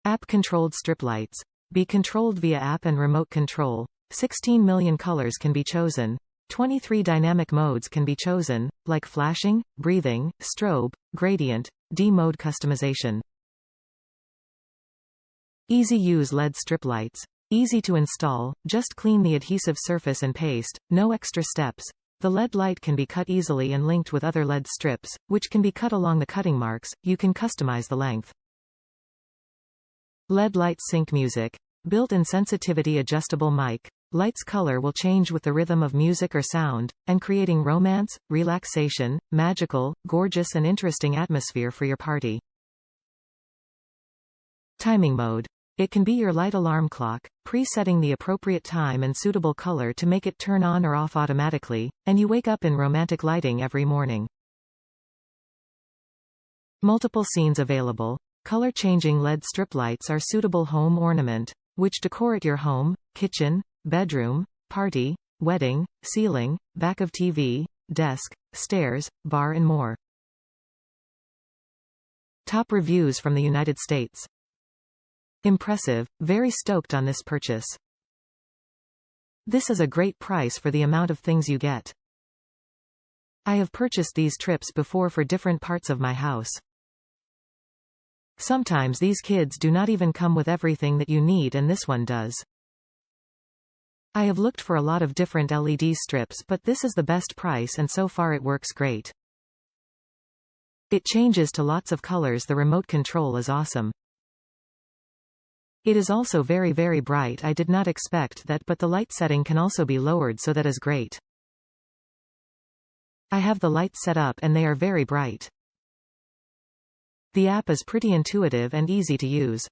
App-controlled strip lights. Be controlled via app and remote control. 16 million colors can be chosen. 23 dynamic modes can be chosen, like flashing, breathing, strobe, gradient, D-mode customization. Easy-use LED strip lights. Easy to install, just clean the adhesive surface and paste, no extra steps. The LED light can be cut easily and linked with other LED strips, which can be cut along the cutting marks. You can customize the length. LED light sync music. Built-in sensitivity adjustable mic. Light's color will change with the rhythm of music or sound, and creating romance, relaxation, magical, gorgeous and interesting atmosphere for your party. Timing mode. It can be your light alarm clock, presetting the appropriate time and suitable color to make it turn on or off automatically, and you wake up in romantic lighting every morning. Multiple scenes available. Color-changing LED strip lights are suitable home ornament, which decorate your home, kitchen, bedroom, party, wedding, ceiling, back of TV, desk, stairs, bar and more. Top reviews from the United States. Impressive, very stoked on this purchase. This is a great price for the amount of things you get. I have purchased these trips before for different parts of my house. Sometimes these kids do not even come with everything that you need, and this one does. I have looked for a lot of different LED strips, but this is the best price and so far it works great. It changes to lots of colors. The remote control is awesome. It is also very bright. I did not expect that, but the light setting can also be lowered, so that is great. I have the lights set up and they are very bright. The app is pretty intuitive and easy to use.